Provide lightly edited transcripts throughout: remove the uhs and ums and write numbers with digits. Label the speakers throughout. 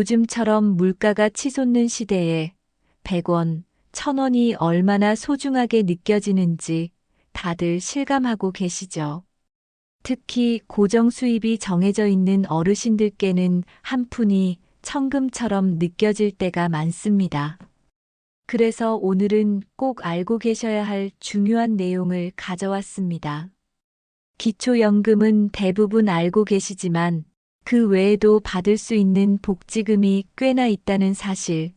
Speaker 1: 요즘처럼 물가가 치솟는 시대에 100원, 1000원이 얼마나 소중하게 느껴지는지 다들 실감하고 계시죠? 특히 고정 수입이 정해져 있는 어르신들께는 한 푼이 천금처럼 느껴질 때가 많습니다. 그래서 오늘은 꼭 알고 계셔야 할 중요한 내용을 가져왔습니다. 기초연금은 대부분 알고 계시지만 그 외에도 받을 수 있는 복지금이 꽤나 있다는 사실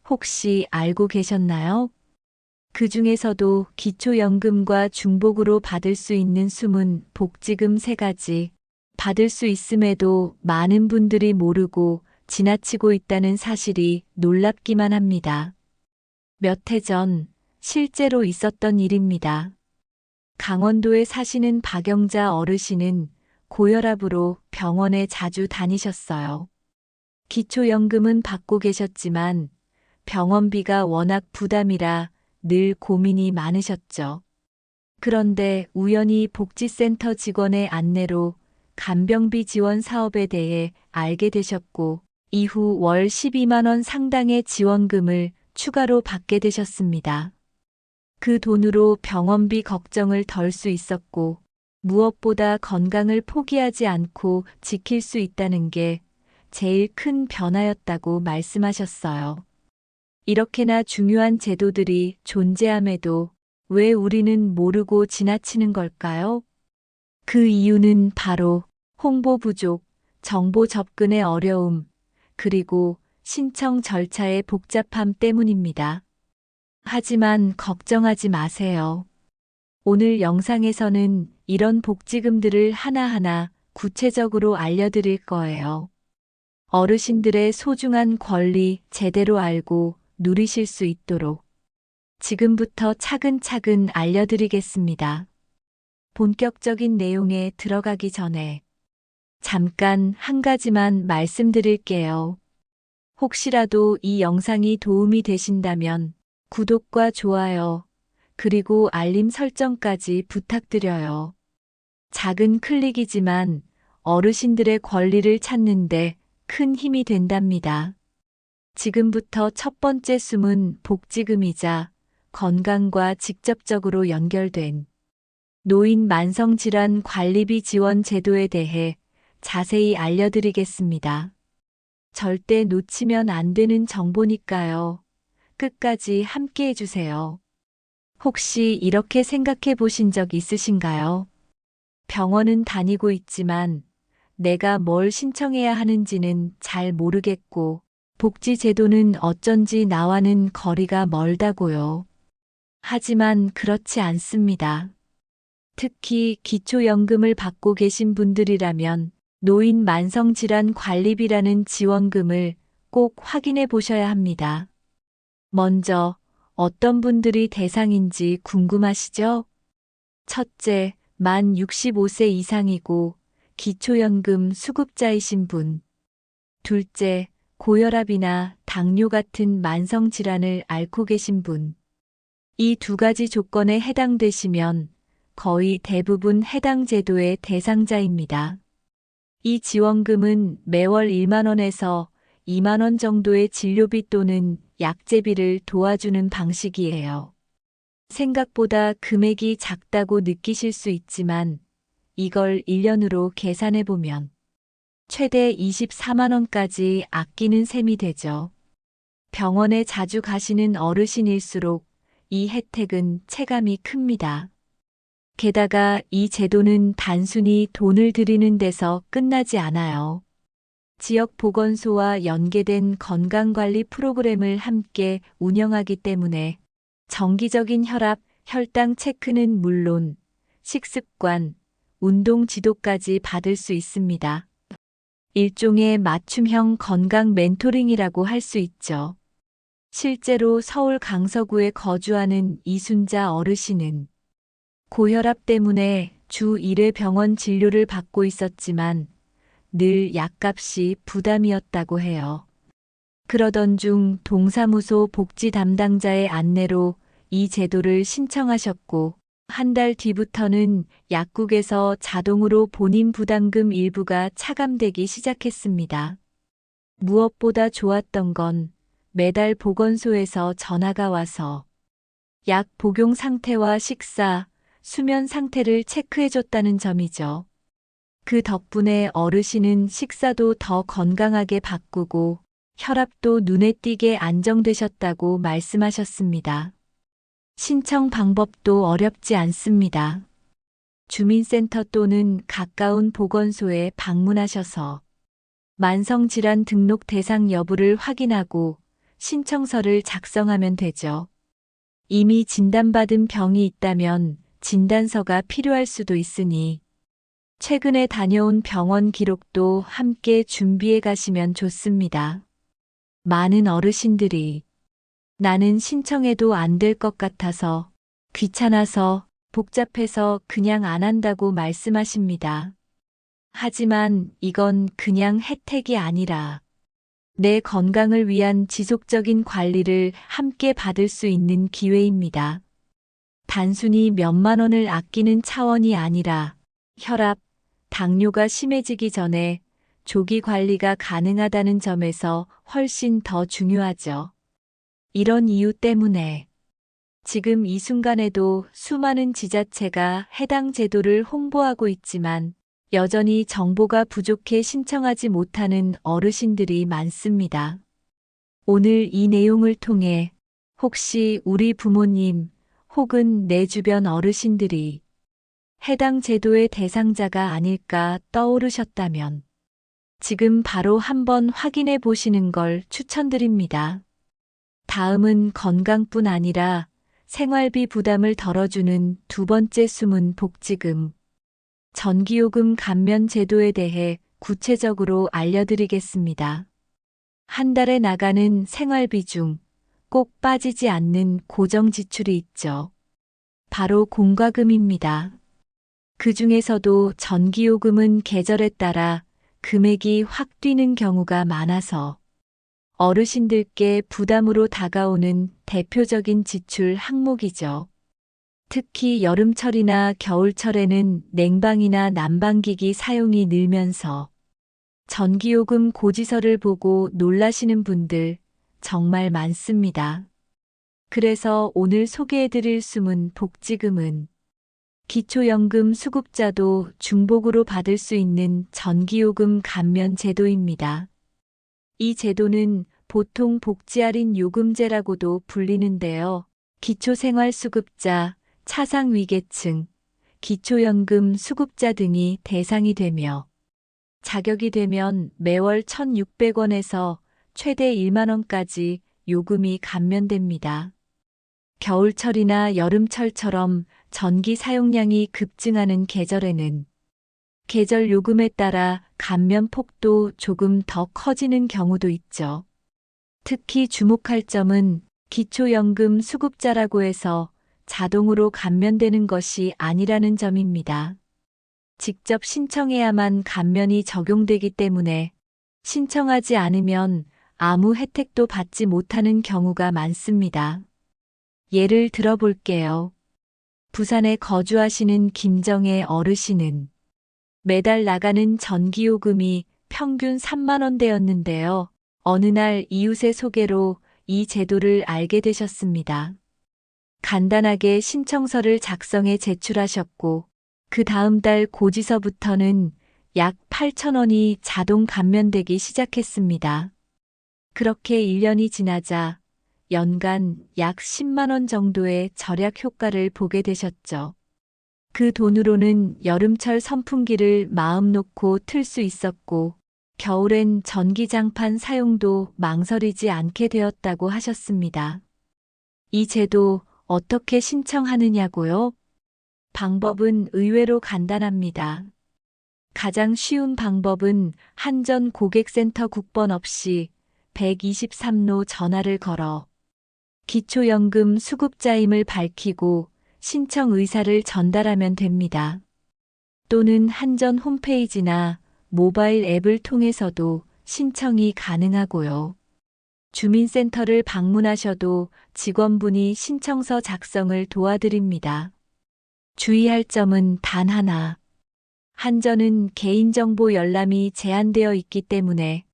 Speaker 1: 혹시 알고 계셨나요? 그 중에서도 기초연금과 중복으로 받을 수 있는 숨은 복지금 3가지 받을 수 있음에도 많은 분들이 모르고 지나치고 있다는 사실이 놀랍기만 합니다. 몇 해 전 실제로 있었던 일입니다. 강원도에 사시는 박영자 어르신은 고혈압으로 병원에 자주 다니셨어요. 기초연금은 받고 계셨지만 병원비가 워낙 부담이라 늘 고민이 많으셨죠. 그런데 우연히 복지센터 직원의 안내로 간병비 지원 사업에 대해 알게 되셨고, 이후 월 12만 원 상당의 지원금을 추가로 받게 되셨습니다. 그 돈으로 병원비 걱정을 덜 수 있었고, 무엇보다 건강을 포기하지 않고 지킬 수 있다는 게 제일 큰 변화였다고 말씀하셨어요. 이렇게나 중요한 제도들이 존재함에도 왜 우리는 모르고 지나치는 걸까요? 그 이유는 바로 홍보 부족, 정보 접근의 어려움, 그리고 신청 절차의 복잡함 때문입니다. 하지만 걱정하지 마세요. 오늘 영상에서는 이런 복지금들을 하나하나 구체적으로 알려드릴 거예요. 어르신들의 소중한 권리 제대로 알고 누리실 수 있도록 지금부터 차근차근 알려드리겠습니다. 본격적인 내용에 들어가기 전에 잠깐 한 가지만 말씀드릴게요. 혹시라도 이 영상이 도움이 되신다면 구독과 좋아요, 그리고 알림 설정까지 부탁드려요. 작은 클릭이지만 어르신들의 권리를 찾는데 큰 힘이 된답니다. 지금부터 첫 번째 숨은 복지금이자 건강과 직접적으로 연결된 노인 만성질환 관리비 지원 제도에 대해 자세히 알려드리겠습니다. 절대 놓치면 안 되는 정보니까요. 끝까지 함께 해주세요. 혹시 이렇게 생각해 보신 적 있으신가요? 병원은 다니고 있지만 내가 뭘 신청해야 하는지는 잘 모르겠고, 복지제도는 어쩐지 나와는 거리가 멀다고요. 하지만 그렇지 않습니다. 특히 기초연금을 받고 계신 분들이라면 노인 만성질환 관리비라는 지원금을 꼭 확인해 보셔야 합니다. 먼저 어떤 분들이 대상인지 궁금하시죠? 첫째, 만 65세 이상이고 기초연금 수급자이신 분. 둘째, 고혈압이나 당뇨 같은 만성질환을 앓고 계신 분. 이 2가지 조건에 해당되시면 거의 대부분 해당 제도의 대상자입니다. 이 지원금은 매월 1만 원에서 2만 원 정도의 진료비 또는 약제비를 도와주는 방식이에요. 생각보다 금액이 작다고 느끼실 수 있지만 이걸 1년으로 계산해 보면 최대 24만 원까지 아끼는 셈이 되죠. 병원에 자주 가시는 어르신일수록 이 혜택은 체감이 큽니다. 게다가 이 제도는 단순히 돈을 들이는 데서 끝나지 않아요. 지역 보건소와 연계된 건강관리 프로그램을 함께 운영하기 때문에 정기적인 혈압, 혈당 체크는 물론 식습관, 운동 지도까지 받을 수 있습니다. 일종의 맞춤형 건강 멘토링이라고 할 수 있죠. 실제로 서울 강서구에 거주하는 이순자 어르신은 고혈압 때문에 주 1회 병원 진료를 받고 있었지만 늘 약값이 부담이었다고 해요. 그러던 중 동사무소 복지 담당자의 안내로 이 제도를 신청하셨고, 한 달 뒤부터는 약국에서 자동으로 본인 부담금 일부가 차감되기 시작했습니다. 무엇보다 좋았던 건 매달 보건소에서 전화가 와서 약 복용 상태와 식사, 수면 상태를 체크해줬다는 점이죠. 그 덕분에 어르신은 식사도 더 건강하게 바꾸고 혈압도 눈에 띄게 안정되셨다고 말씀하셨습니다. 신청 방법도 어렵지 않습니다. 주민센터 또는 가까운 보건소에 방문하셔서 만성질환 등록 대상 여부를 확인하고 신청서를 작성하면 되죠. 이미 진단받은 병이 있다면 진단서가 필요할 수도 있으니 최근에 다녀온 병원 기록도 함께 준비해 가시면 좋습니다. 많은 어르신들이 나는 신청해도 안 될 것 같아서 귀찮아서 복잡해서 그냥 안 한다고 말씀하십니다. 하지만 이건 그냥 혜택이 아니라 내 건강을 위한 지속적인 관리를 함께 받을 수 있는 기회입니다. 단순히 몇만 원을 아끼는 차원이 아니라 혈압, 당뇨가 심해지기 전에 조기 관리가 가능하다는 점에서 훨씬 더 중요하죠. 이런 이유 때문에 지금 이 순간에도 수많은 지자체가 해당 제도를 홍보하고 있지만 여전히 정보가 부족해 신청하지 못하는 어르신들이 많습니다. 오늘 이 내용을 통해 혹시 우리 부모님 혹은 내 주변 어르신들이 해당 제도의 대상자가 아닐까 떠오르셨다면 지금 바로 한번 확인해 보시는 걸 추천드립니다. 다음은 건강뿐 아니라 생활비 부담을 덜어주는 두 번째 숨은 복지금, 전기요금 감면 제도에 대해 구체적으로 알려드리겠습니다. 한 달에 나가는 생활비 중 꼭 빠지지 않는 고정 지출이 있죠. 바로 공과금입니다. 그 중에서도 전기요금은 계절에 따라 금액이 확 뛰는 경우가 많아서 어르신들께 부담으로 다가오는 대표적인 지출 항목이죠. 특히 여름철이나 겨울철에는 냉방이나 난방기기 사용이 늘면서 전기요금 고지서를 보고 놀라시는 분들 정말 많습니다. 그래서 오늘 소개해드릴 숨은 복지금은 기초연금 수급자도 중복으로 받을 수 있는 전기요금 감면 제도입니다. 이 제도는 보통 복지할인 요금제라고도 불리는데요. 기초생활수급자, 차상위계층, 기초연금 수급자 등이 대상이 되며 자격이 되면 매월 1,600원에서 최대 1만 원까지 요금이 감면됩니다. 겨울철이나 여름철처럼 전기 사용량이 급증하는 계절에는 계절 요금에 따라 감면 폭도 조금 더 커지는 경우도 있죠. 특히 주목할 점은 기초연금 수급자라고 해서 자동으로 감면되는 것이 아니라는 점입니다. 직접 신청해야만 감면이 적용되기 때문에 신청하지 않으면 아무 혜택도 받지 못하는 경우가 많습니다. 예를 들어볼게요. 부산에 거주하시는 김정혜 어르신은 매달 나가는 전기요금이 평균 3만 원대였는데요. 어느 날 이웃의 소개로 이 제도를 알게 되셨습니다. 간단하게 신청서를 작성해 제출하셨고 그 다음 달 고지서부터는 약 8천 원이 자동 감면되기 시작했습니다. 그렇게 1년이 지나자 연간 약 10만 원 정도의 절약 효과를 보게 되셨죠. 그 돈으로는 여름철 선풍기를 마음 놓고 틀 수 있었고 겨울엔 전기장판 사용도 망설이지 않게 되었다고 하셨습니다. 이 제도 어떻게 신청하느냐고요? 방법은 의외로 간단합니다. 가장 쉬운 방법은 한전 고객센터 국번 없이 123로 전화를 걸어 기초연금 수급자임을 밝히고 신청 의사를 전달하면 됩니다. 또는 한전 홈페이지나 모바일 앱을 통해서도 신청이 가능하고요. 주민센터를 방문하셔도 직원분이 신청서 작성을 도와드립니다. 주의할 점은 단 하나. 한전은 개인정보 열람이 제한되어 있기 때문에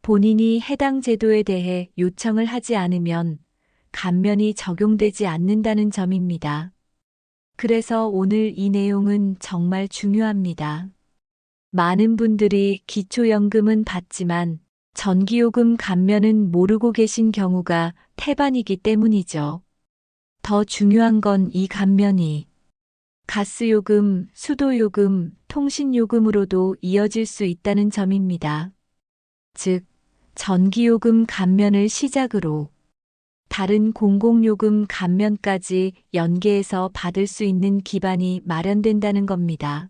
Speaker 1: 본인이 해당 제도에 대해 요청을 하지 않으면 감면이 적용되지 않는다는 점입니다. 그래서 오늘 이 내용은 정말 중요합니다. 많은 분들이 기초연금은 받지만 전기요금 감면은 모르고 계신 경우가 태반이기 때문이죠. 더 중요한 건 이 감면이 가스요금, 수도요금, 통신요금으로도 이어질 수 있다는 점입니다. 즉, 전기요금 감면을 시작으로 다른 공공요금 감면까지 연계해서 받을 수 있는 기반이 마련된다는 겁니다.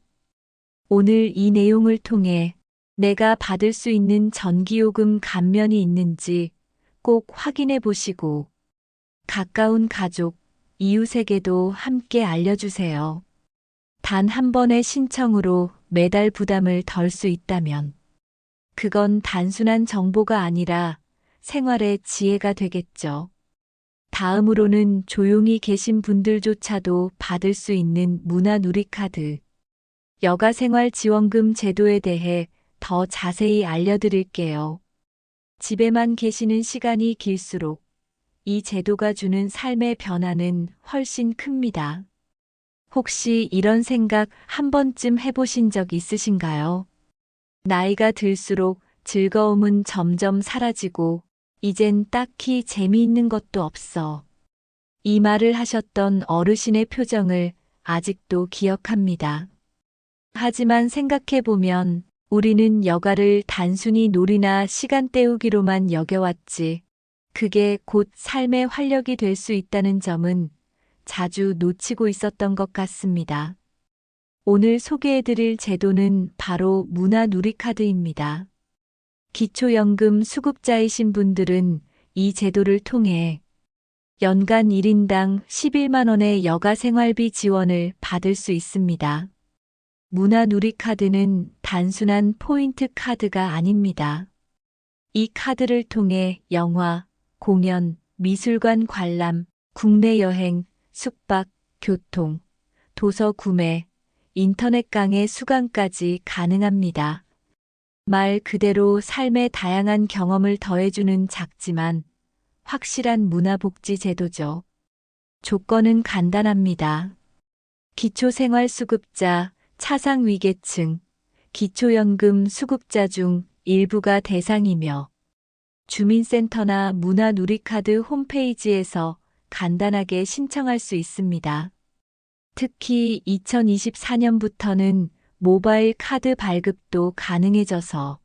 Speaker 1: 오늘 이 내용을 통해 내가 받을 수 있는 전기요금 감면이 있는지 꼭 확인해 보시고 가까운 가족, 이웃에게도 함께 알려주세요. 단 한 번의 신청으로 매달 부담을 덜 수 있다면 그건 단순한 정보가 아니라 생활의 지혜가 되겠죠. 다음으로는 조용히 계신 분들조차도 받을 수 있는 문화누리카드, 여가생활지원금 제도에 대해 더 자세히 알려드릴게요. 집에만 계시는 시간이 길수록 이 제도가 주는 삶의 변화는 훨씬 큽니다. 혹시 이런 생각 한 번쯤 해보신 적 있으신가요? 나이가 들수록 즐거움은 점점 사라지고 이젠 딱히 재미있는 것도 없어. 이 말을 하셨던 어르신의 표정을 아직도 기억합니다. 하지만 생각해보면 우리는 여가를 단순히 놀이나 시간 때우기로만 여겨왔지, 그게 곧 삶의 활력이 될 수 있다는 점은 자주 놓치고 있었던 것 같습니다. 오늘 소개해드릴 제도는 바로 문화누리카드입니다. 기초연금 수급자이신 분들은 이 제도를 통해 연간 1인당 11만 원의 여가생활비 지원을 받을 수 있습니다. 문화누리카드는 단순한 포인트 카드가 아닙니다. 이 카드를 통해 영화, 공연, 미술관 관람, 국내 여행, 숙박, 교통, 도서 구매, 인터넷 강의 수강까지 가능합니다. 말 그대로 삶의 다양한 경험을 더해주는 작지만 확실한 문화복지 제도죠. 조건은 간단합니다. 기초생활수급자, 차상위계층, 기초연금 수급자 중 일부가 대상이며 주민센터나 문화누리카드 홈페이지에서 간단하게 신청할 수 있습니다. 특히 2024년부터는 모바일 카드 발급도 가능해져서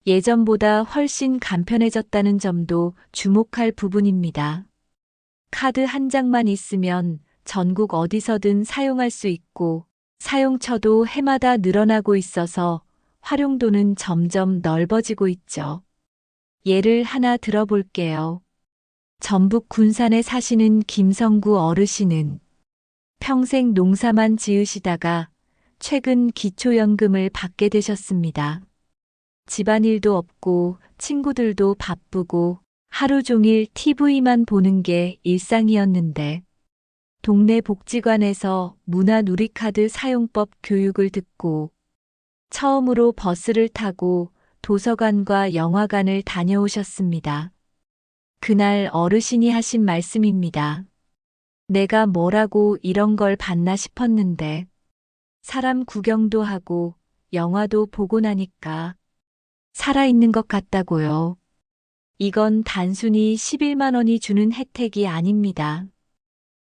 Speaker 1: 예전보다 훨씬 간편해졌다는 점도 주목할 부분입니다. 카드 한 장만 있으면 전국 어디서든 사용할 수 있고 사용처도 해마다 늘어나고 있어서 활용도는 점점 넓어지고 있죠. 예를 하나 들어볼게요. 전북 군산에 사시는 김성구 어르신은 평생 농사만 지으시다가 최근 기초연금을 받게 되셨습니다. 집안일도 없고 친구들도 바쁘고 하루 종일 TV만 보는 게 일상이었는데 동네 복지관에서 문화누리카드 사용법 교육을 듣고 처음으로 버스를 타고 도서관과 영화관을 다녀오셨습니다. 그날 어르신이 하신 말씀입니다. 내가 뭐라고 이런 걸 봤나 싶었는데 사람 구경도 하고 영화도 보고 나니까 살아있는 것 같다고요. 이건 단순히 11만 원이 주는 혜택이 아닙니다.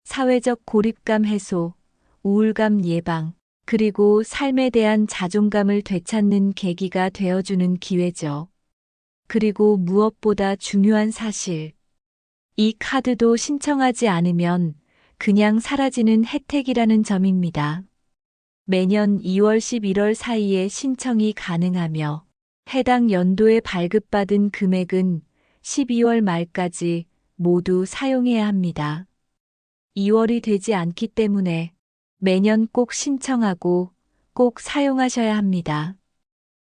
Speaker 1: 사회적 고립감 해소, 우울감 예방, 그리고 삶에 대한 자존감을 되찾는 계기가 되어주는 기회죠. 그리고 무엇보다 중요한 사실. 이 카드도 신청하지 않으면 그냥 사라지는 혜택이라는 점입니다. 매년 2월 11월 사이에 신청이 가능하며 해당 연도에 발급받은 금액은 12월 말까지 모두 사용해야 합니다. 2월이 되지 않기 때문에 매년 꼭 신청하고 꼭 사용하셔야 합니다.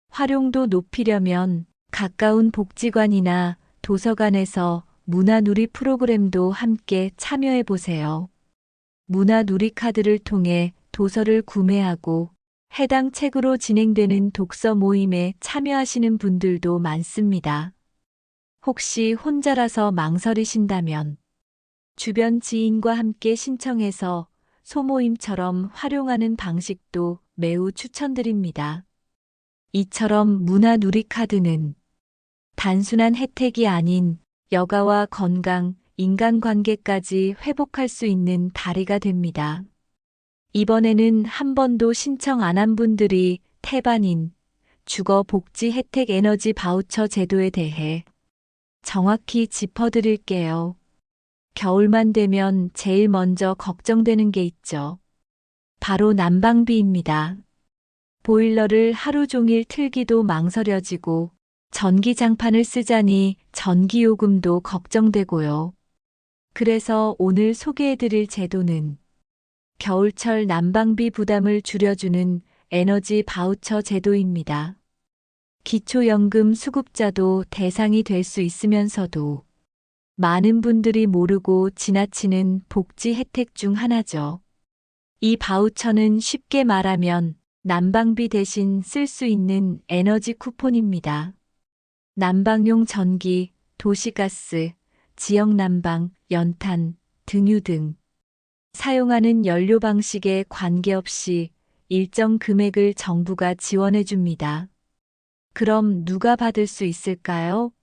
Speaker 1: 활용도 높이려면 가까운 복지관이나 도서관에서 문화누리 프로그램도 함께 참여해 보세요. 문화누리카드를 통해 도서를 구매하고 해당 책으로 진행되는 독서 모임에 참여하시는 분들도 많습니다. 혹시 혼자라서 망설이신다면 주변 지인과 함께 신청해서 소모임처럼 활용하는 방식도 매우 추천드립니다. 이처럼 문화 누리카드는 단순한 혜택이 아닌 여가와 건강, 인간관계까지 회복할 수 있는 다리가 됩니다. 이번에는 한 번도 신청 안 한 분들이 태반인 주거 복지 혜택 에너지 바우처 제도에 대해 정확히 짚어드릴게요. 겨울만 되면 제일 먼저 걱정되는 게 있죠. 바로 난방비입니다. 보일러를 하루 종일 틀기도 망설여지고 전기장판을 쓰자니 전기요금도 걱정되고요. 그래서 오늘 소개해드릴 제도는 겨울철 난방비 부담을 줄여주는 에너지 바우처 제도입니다. 기초연금 수급자도 대상이 될 수 있으면서도 많은 분들이 모르고 지나치는 복지 혜택 중 하나죠. 이 바우처는 쉽게 말하면 난방비 대신 쓸 수 있는 에너지 쿠폰입니다. 난방용 전기, 도시가스, 지역난방, 연탄, 등유 등 사용하는 연료 방식에 관계없이 일정 금액을 정부가 지원해 줍니다. 그럼 누가 받을 수 있을까요?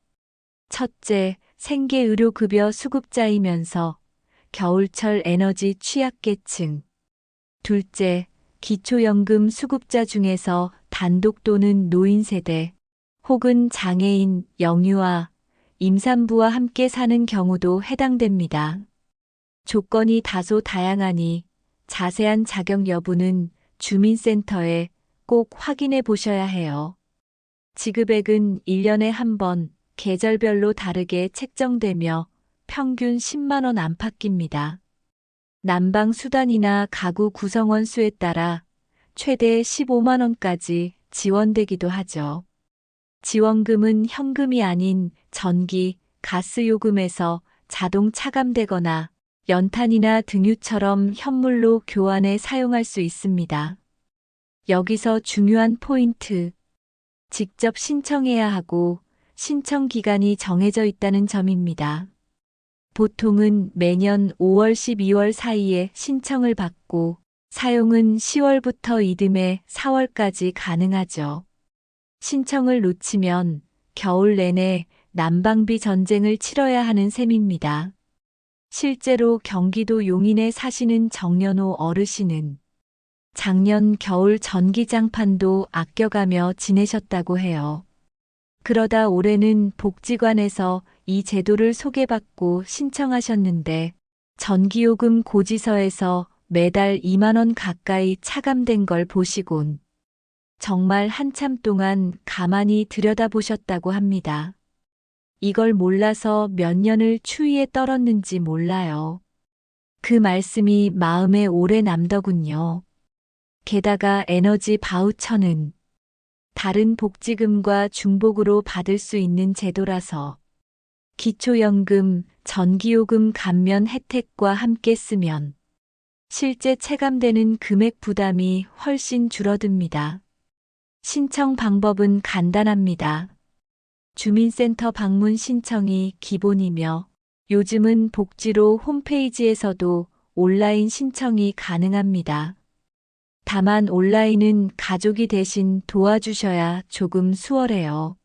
Speaker 1: 첫째, 생계의료급여 수급자이면서 겨울철 에너지 취약계층. 둘째, 기초연금 수급자 중에서 단독 또는 노인 세대, 혹은 장애인, 영유아, 임산부와 함께 사는 경우도 해당됩니다. 조건이 다소 다양하니 자세한 자격 여부는 주민센터에 꼭 확인해 보셔야 해요. 지급액은 1년에 한 번, 계절별로 다르게 책정되며 평균 10만 원 안팎입니다. 난방 수단이나 가구 구성원 수에 따라 최대 15만 원까지 지원되기도 하죠. 지원금은 현금이 아닌 전기, 가스 요금에서 자동 차감되거나 연탄이나 등유처럼 현물로 교환해 사용할 수 있습니다. 여기서 중요한 포인트. 직접 신청해야 하고 신청 기간이 정해져 있다는 점입니다. 보통은 매년 5월 12월 사이에 신청을 받고 사용은 10월부터 이듬해 4월까지 가능하죠. 신청을 놓치면 겨울 내내 난방비 전쟁을 치러야 하는 셈입니다. 실제로 경기도 용인에 사시는 정연호 어르신은 작년 겨울 전기장판도 아껴가며 지내셨다고 해요. 그러다 올해는 복지관에서 이 제도를 소개받고 신청하셨는데 전기요금 고지서에서 매달 2만 원 가까이 차감된 걸 보시곤 정말 한참 동안 가만히 들여다보셨다고 합니다. 이걸 몰라서 몇 년을 추위에 떨었는지 몰라요. 그 말씀이 마음에 오래 남더군요. 게다가 에너지 바우처는 다른 복지금과 중복으로 받을 수 있는 제도라서 기초연금, 전기요금 감면 혜택과 함께 쓰면 실제 체감되는 금액 부담이 훨씬 줄어듭니다. 신청 방법은 간단합니다. 주민센터 방문 신청이 기본이며 요즘은 복지로 홈페이지에서도 온라인 신청이 가능합니다. 다만 온라인은 가족이 대신 도와주셔야 조금 수월해요.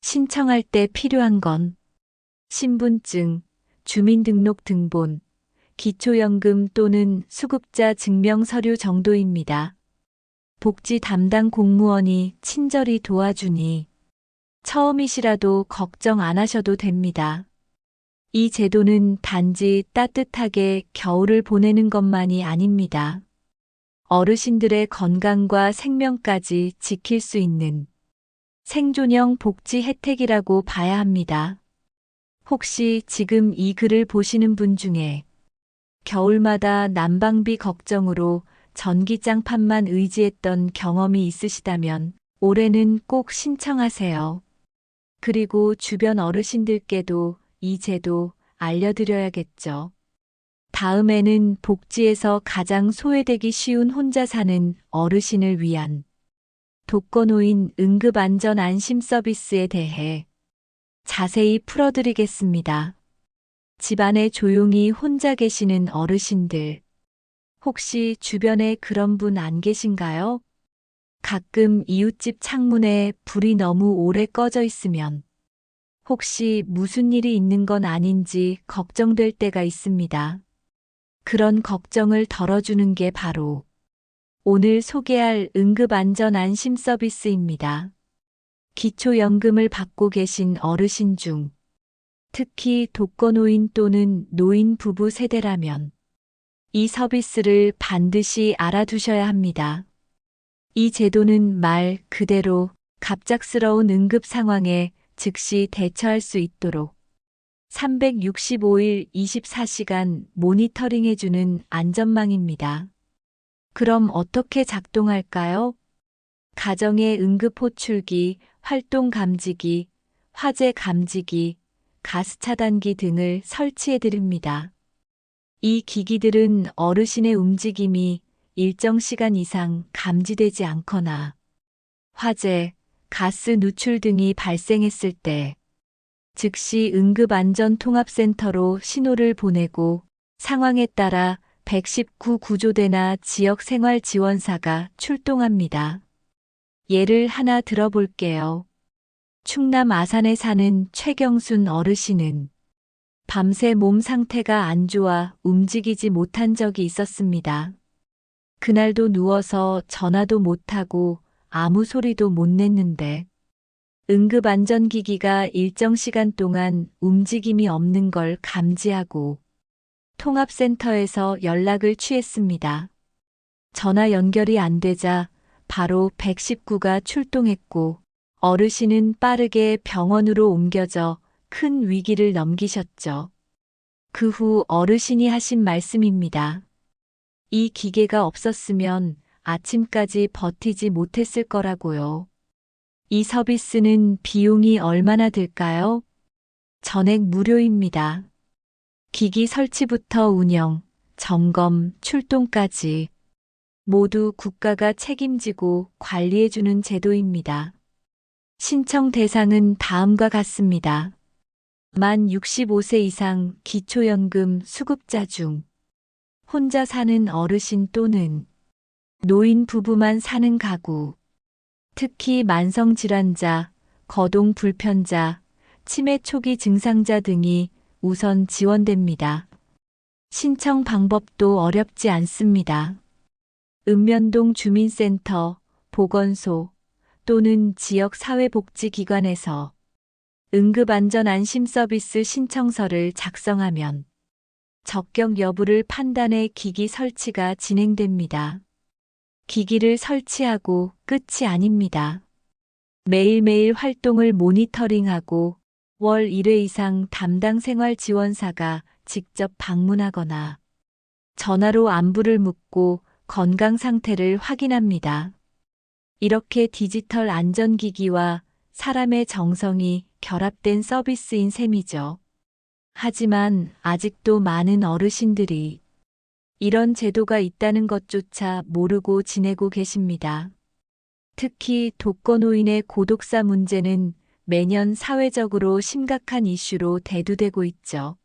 Speaker 1: 신청할 때 필요한 건 신분증, 주민등록 등본, 기초연금 또는 수급자 증명서류 정도입니다. 복지 담당 공무원이 친절히 도와주니 처음이시라도 걱정 안 하셔도 됩니다. 이 제도는 단지 따뜻하게 겨울을 보내는 것만이 아닙니다. 어르신들의 건강과 생명까지 지킬 수 있는 생존형 복지 혜택이라고 봐야 합니다. 혹시 지금 이 글을 보시는 분 중에 겨울마다 난방비 걱정으로 전기장판만 의지했던 경험이 있으시다면 올해는 꼭 신청하세요. 그리고 주변 어르신들께도 이 제도 알려드려야겠죠. 다음에는 복지에서 가장 소외되기 쉬운 혼자 사는 어르신을 위한 독거노인 응급안전 안심 서비스에 대해 자세히 풀어드리겠습니다. 집안에 조용히 혼자 계시는 어르신들, 혹시 주변에 그런 분 안 계신가요? 가끔 이웃집 창문에 불이 너무 오래 꺼져 있으면 혹시 무슨 일이 있는 건 아닌지 걱정될 때가 있습니다. 그런 걱정을 덜어주는 게 바로 오늘 소개할 응급안전안심 서비스입니다. 기초연금을 받고 계신 어르신 중 특히 독거노인 또는 노인 부부 세대라면 이 서비스를 반드시 알아두셔야 합니다. 이 제도는 말 그대로 갑작스러운 응급 상황에 즉시 대처할 수 있도록 365일 24시간 모니터링해주는 안전망입니다. 그럼 어떻게 작동할까요? 가정의 응급 호출기, 활동 감지기, 화재 감지기, 가스 차단기 등을 설치해 드립니다. 이 기기들은 어르신의 움직임이 일정 시간 이상 감지되지 않거나 화재, 가스 누출 등이 발생했을 때 즉시 응급안전통합센터로 신호를 보내고 상황에 따라 119 구조대나 지역생활지원사가 출동합니다. 예를 하나 들어볼게요. 충남 아산에 사는 최경순 어르신은 밤새 몸 상태가 안 좋아 움직이지 못한 적이 있었습니다. 그날도 누워서 전화도 못하고 아무 소리도 못 냈는데 응급안전기기가 일정 시간 동안 움직임이 없는 걸 감지하고 통합센터에서 연락을 취했습니다. 전화 연결이 안 되자 바로 119가 출동했고 어르신은 빠르게 병원으로 옮겨져 큰 위기를 넘기셨죠. 그 후 어르신이 하신 말씀입니다. 이 기계가 없었으면 아침까지 버티지 못했을 거라고요. 이 서비스는 비용이 얼마나 들까요? 전액 무료입니다. 기기 설치부터 운영, 점검, 출동까지 모두 국가가 책임지고 관리해주는 제도입니다. 신청 대상은 다음과 같습니다. 만 65세 이상 기초연금 수급자 중 혼자 사는 어르신 또는 노인 부부만 사는 가구, 특히 만성질환자, 거동 불편자, 치매 초기 증상자 등이 우선 지원됩니다. 신청 방법도 어렵지 않습니다. 읍면동 주민센터, 보건소 또는 지역 사회복지기관에서 응급안전안심 서비스 신청서를 작성하면 적격 여부를 판단해 기기 설치가 진행됩니다. 기기를 설치하고 끝이 아닙니다. 매일매일 활동을 모니터링하고 월 1회 이상 담당 생활지원사가 직접 방문하거나 전화로 안부를 묻고 건강 상태를 확인합니다. 이렇게 디지털 안전기기와 사람의 정성이 결합된 서비스인 셈이죠. 하지만 아직도 많은 어르신들이 이런 제도가 있다는 것조차 모르고 지내고 계십니다. 특히 독거노인의 고독사 문제는 매년 사회적으로 심각한 이슈로 대두되고 있죠.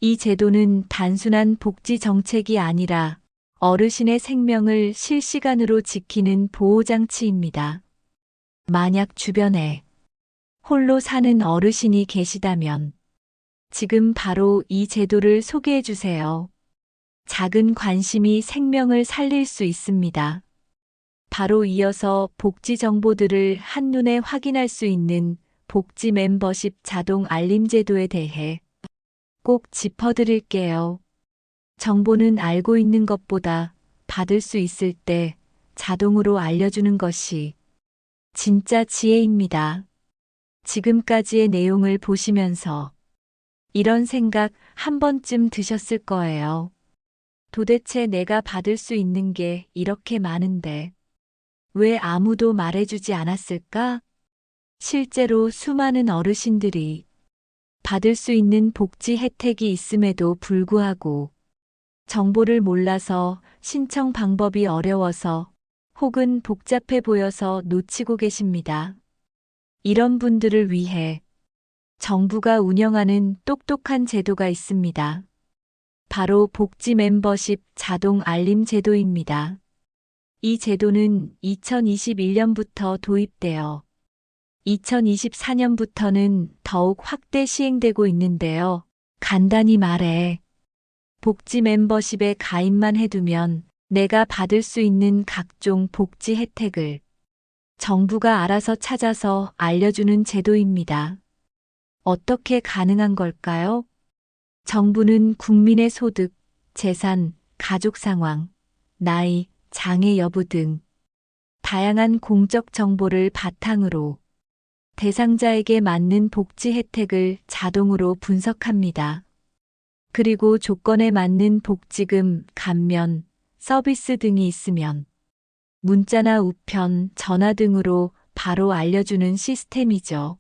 Speaker 1: 이 제도는 단순한 복지 정책이 아니라 어르신의 생명을 실시간으로 지키는 보호장치입니다. 만약 주변에 홀로 사는 어르신이 계시다면 지금 바로 이 제도를 소개해 주세요. 작은 관심이 생명을 살릴 수 있습니다. 바로 이어서 복지 정보들을 한눈에 확인할 수 있는 복지 멤버십 자동 알림 제도에 대해 꼭 짚어드릴게요. 정보는 알고 있는 것보다 받을 수 있을 때 자동으로 알려주는 것이 진짜 지혜입니다. 지금까지의 내용을 보시면서 이런 생각 한 번쯤 드셨을 거예요. 도대체 내가 받을 수 있는 게 이렇게 많은데 왜 아무도 말해주지 않았을까? 실제로 수많은 어르신들이 받을 수 있는 복지 혜택이 있음에도 불구하고 정보를 몰라서 신청 방법이 어려워서 혹은 복잡해 보여서 놓치고 계십니다. 이런 분들을 위해 정부가 운영하는 똑똑한 제도가 있습니다. 바로 복지 멤버십 자동 알림 제도입니다. 이 제도는 2021년부터 도입되어 2024년부터는 더욱 확대 시행되고 있는데요. 간단히 말해 복지 멤버십에 가입만 해두면 내가 받을 수 있는 각종 복지 혜택을 정부가 알아서 찾아서 알려주는 제도입니다. 어떻게 가능한 걸까요? 정부는 국민의 소득, 재산, 가족 상황, 나이, 장애 여부 등 다양한 공적 정보를 바탕으로 대상자에게 맞는 복지 혜택을 자동으로 분석합니다. 그리고 조건에 맞는 복지금, 감면, 서비스 등이 있으면 문자나 우편, 전화 등으로 바로 알려주는 시스템이죠.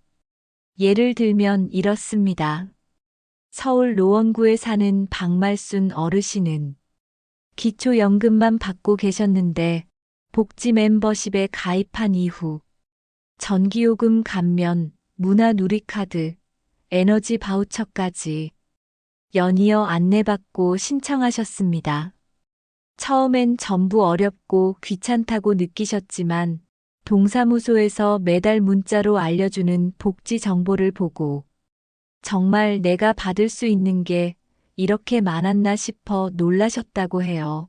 Speaker 1: 예를 들면 이렇습니다. 서울 노원구에 사는 박말순 어르신은 기초연금만 받고 계셨는데 복지 멤버십에 가입한 이후 전기요금 감면, 문화누리카드, 에너지 바우처까지 연이어 안내받고 신청하셨습니다. 처음엔 전부 어렵고 귀찮다고 느끼셨지만 동사무소에서 매달 문자로 알려주는 복지 정보를 보고 정말 내가 받을 수 있는 게 이렇게 많았나 싶어 놀라셨다고 해요.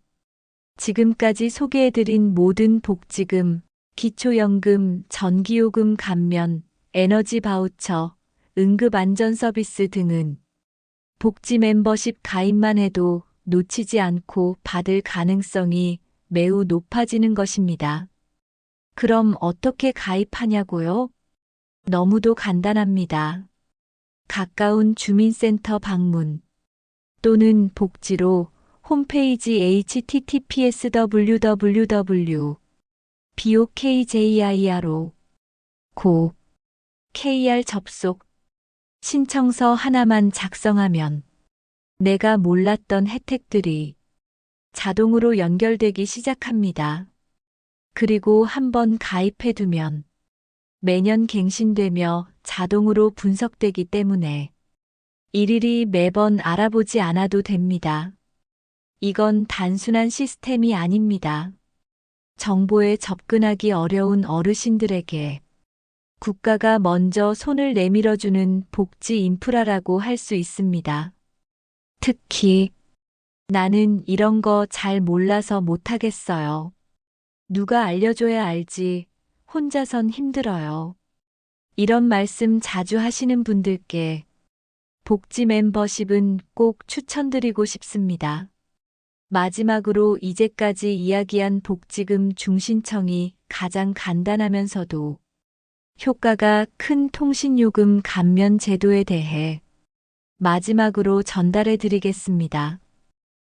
Speaker 1: 지금까지 소개해드린 모든 복지금, 기초연금, 전기요금 감면, 에너지 바우처, 응급안전 서비스 등은 복지 멤버십 가입만 해도 놓치지 않고 받을 가능성이 매우 높아지는 것입니다. 그럼 어떻게 가입하냐고요? 너무도 간단합니다. 가까운 주민센터 방문 또는 복지로 홈페이지 https://www.bokjiro 고 KR 접속 신청서 하나만 작성하면 내가 몰랐던 혜택들이 자동으로 연결되기 시작합니다. 그리고 한번 가입해두면 매년 갱신되며 자동으로 분석되기 때문에 일일이 매번 알아보지 않아도 됩니다. 이건 단순한 시스템이 아닙니다. 정보에 접근하기 어려운 어르신들에게 국가가 먼저 손을 내밀어주는 복지 인프라라고 할 수 있습니다. 특히 나는 이런 거 잘 몰라서 못하겠어요. 누가 알려줘야 알지. 혼자선 힘들어요. 이런 말씀 자주 하시는 분들께 복지 멤버십은 꼭 추천드리고 싶습니다. 마지막으로 이제까지 이야기한 복지금 중신청이 가장 간단하면서도 효과가 큰 통신요금 감면 제도에 대해 마지막으로 전달해 드리겠습니다.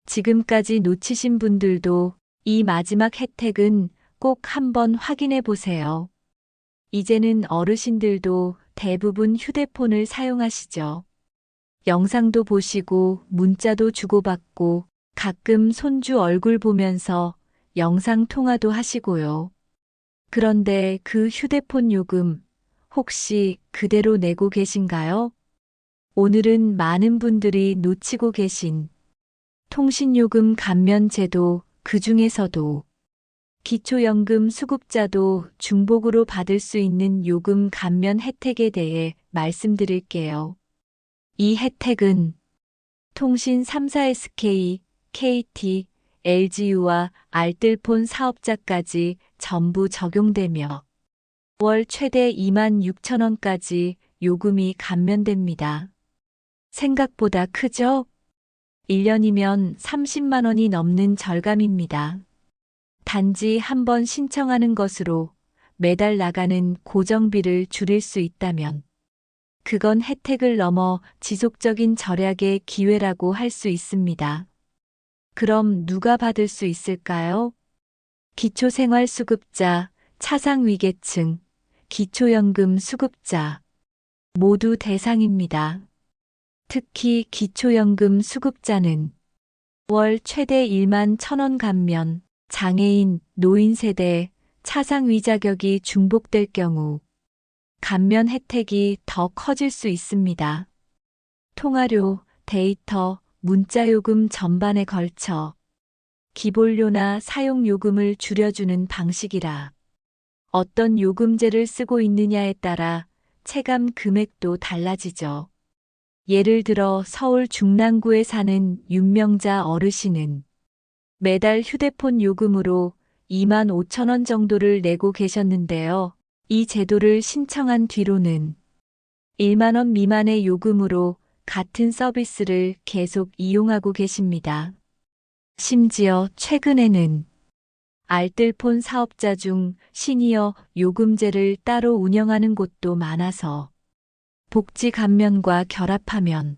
Speaker 1: 지금까지 놓치신 분들도 이 마지막 혜택은 꼭 한번 확인해 보세요. 이제는 어르신들도 대부분 휴대폰을 사용하시죠. 영상도 보시고 문자도 주고받고 가끔 손주 얼굴 보면서 영상 통화도 하시고요. 그런데 그 휴대폰 요금 혹시 그대로 내고 계신가요? 오늘은 많은 분들이 놓치고 계신 통신요금 감면 제도, 그 중에서도 기초연금 수급자도 중복으로 받을 수 있는 요금 감면 혜택에 대해 말씀드릴게요. 이 혜택은 통신 3사SK, KT, LGU와 알뜰폰 사업자까지 전부 적용되며 월 최대 26,000원까지 요금이 감면됩니다. 생각보다 크죠? 1년이면 30만 원이 넘는 절감입니다. 단지 한 번 신청하는 것으로 매달 나가는 고정비를 줄일 수 있다면 그건 혜택을 넘어 지속적인 절약의 기회라고 할 수 있습니다. 그럼 누가 받을 수 있을까요? 기초생활수급자, 차상위계층, 기초연금 수급자 모두 대상입니다. 특히 기초연금 수급자는 월 최대 1만 1,000원 감면, 장애인, 노인 세대, 차상위 자격이 중복될 경우 감면 혜택이 더 커질 수 있습니다. 통화료, 데이터, 문자요금 전반에 걸쳐 기본료나 사용요금을 줄여주는 방식이라 어떤 요금제를 쓰고 있느냐에 따라 체감 금액도 달라지죠. 예를 들어 서울 중랑구에 사는 윤명자 어르신은 매달 휴대폰 요금으로 2만 5천 원 정도를 내고 계셨는데요. 이 제도를 신청한 뒤로는 1만 원 미만의 요금으로 같은 서비스를 계속 이용하고 계십니다. 심지어 최근에는 알뜰폰 사업자 중 시니어 요금제를 따로 운영하는 곳도 많아서 복지 감면과 결합하면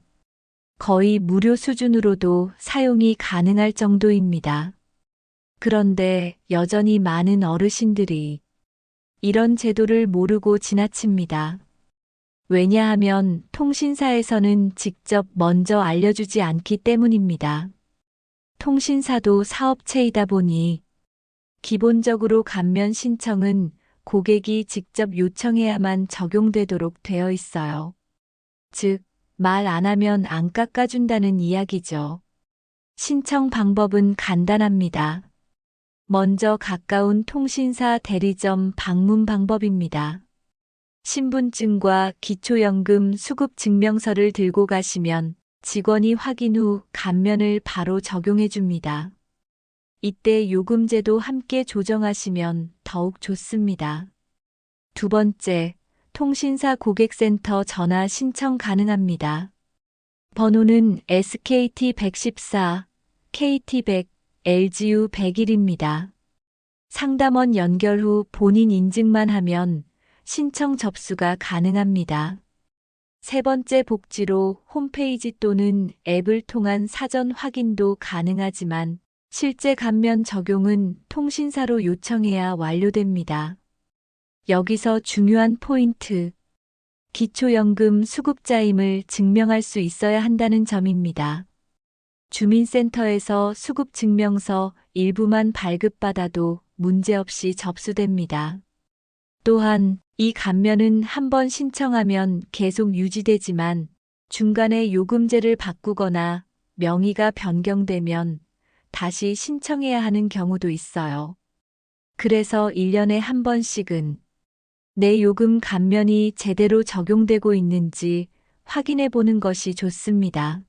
Speaker 1: 거의 무료 수준으로도 사용이 가능할 정도입니다. 그런데 여전히 많은 어르신들이 이런 제도를 모르고 지나칩니다. 왜냐하면 통신사에서는 직접 먼저 알려주지 않기 때문입니다. 통신사도 사업체이다 보니 기본적으로 감면 신청은 고객이 직접 요청해야만 적용되도록 되어 있어요. 즉, 말 안 하면 안 깎아준다는 이야기죠. 신청 방법은 간단합니다. 먼저 가까운 통신사 대리점 방문 방법입니다. 신분증과 기초연금 수급 증명서를 들고 가시면 직원이 확인 후 감면을 바로 적용해 줍니다. 이때 요금제도 함께 조정하시면 더욱 좋습니다. 두 번째, 통신사 고객센터 전화 신청 가능합니다. 번호는 SKT114, KT100, LGU101입니다. 상담원 연결 후 본인 인증만 하면 신청 접수가 가능합니다. 세 번째 복지로 홈페이지 또는 앱을 통한 사전 확인도 가능하지만 실제 감면 적용은 통신사로 요청해야 완료됩니다. 여기서 중요한 포인트, 기초연금 수급자임을 증명할 수 있어야 한다는 점입니다. 주민센터에서 수급증명서 일부만 발급받아도 문제없이 접수됩니다. 또한 이 감면은 한 번 신청하면 계속 유지되지만 중간에 요금제를 바꾸거나 명의가 변경되면 다시 신청해야 하는 경우도 있어요. 그래서 1년에 한 번씩은 내 요금 감면이 제대로 적용되고 있는지 확인해 보는 것이 좋습니다.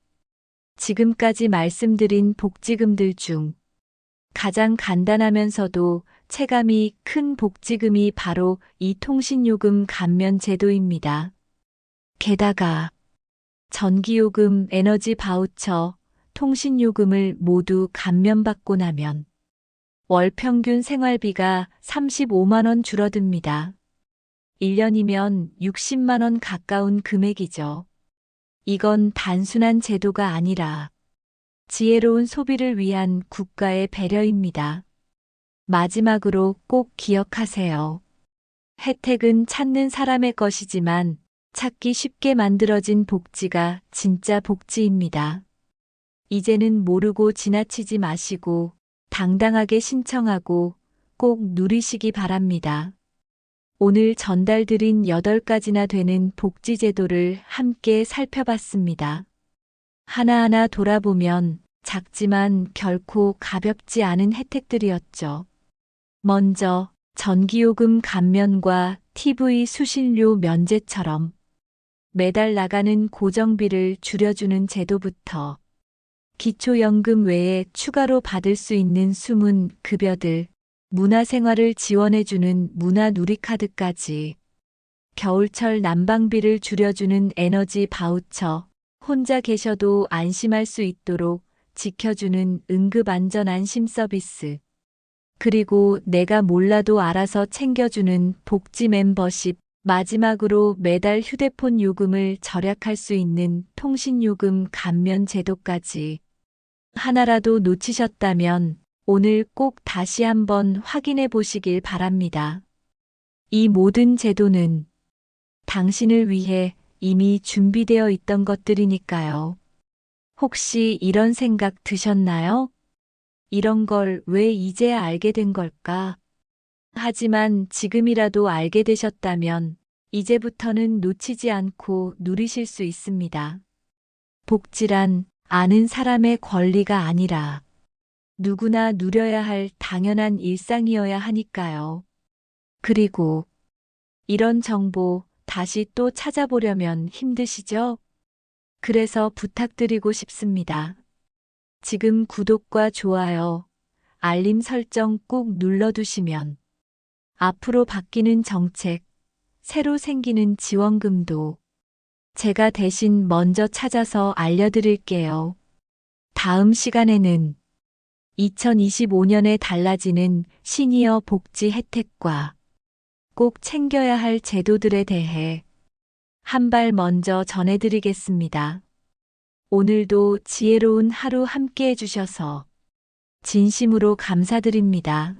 Speaker 1: 지금까지 말씀드린 복지금들 중 가장 간단하면서도 체감이 큰 복지금이 바로 이 통신요금 감면 제도입니다. 게다가 전기요금, 에너지 바우처, 통신요금을 모두 감면받고 나면 월 평균 생활비가 35만 원 줄어듭니다. 1년이면 60만 원 가까운 금액이죠. 이건 단순한 제도가 아니라 지혜로운 소비를 위한 국가의 배려입니다. 마지막으로 꼭 기억하세요. 혜택은 찾는 사람의 것이지만 찾기 쉽게 만들어진 복지가 진짜 복지입니다. 이제는 모르고 지나치지 마시고 당당하게 신청하고 꼭 누리시기 바랍니다. 오늘 전달드린 8가지나 되는 복지제도를 함께 살펴봤습니다. 하나하나 돌아보면 작지만 결코 가볍지 않은 혜택들이었죠. 먼저 전기요금 감면과 TV 수신료 면제처럼 매달 나가는 고정비를 줄여주는 제도부터 기초연금 외에 추가로 받을 수 있는 숨은 급여들, 문화생활을 지원해주는 문화누리카드까지, 겨울철 난방비를 줄여주는 에너지 바우처, 혼자 계셔도 안심할 수 있도록 지켜주는 응급안전안심 서비스, 그리고 내가 몰라도 알아서 챙겨주는 복지 멤버십, 마지막으로 매달 휴대폰 요금을 절약할 수 있는 통신요금 감면 제도까지. 하나라도 놓치셨다면 오늘 꼭 다시 한번 확인해 보시길 바랍니다. 이 모든 제도는 당신을 위해 이미 준비되어 있던 것들이니까요. 혹시 이런 생각 드셨나요? 이런 걸 왜 이제야 알게 된 걸까? 하지만 지금이라도 알게 되셨다면 이제부터는 놓치지 않고 누리실 수 있습니다. 복지란 아는 사람의 권리가 아니라 누구나 누려야 할 당연한 일상이어야 하니까요. 그리고 이런 정보 다시 또 찾아보려면 힘드시죠? 그래서 부탁드리고 싶습니다. 지금 구독과 좋아요, 알림 설정 꼭 눌러두시면 앞으로 바뀌는 정책, 새로 생기는 지원금도 제가 대신 먼저 찾아서 알려드릴게요. 다음 시간에는 2025년에 달라지는 시니어 복지 혜택과 꼭 챙겨야 할 제도들에 대해 한 발 먼저 전해드리겠습니다. 오늘도 지혜로운 하루 함께 해주셔서 진심으로 감사드립니다.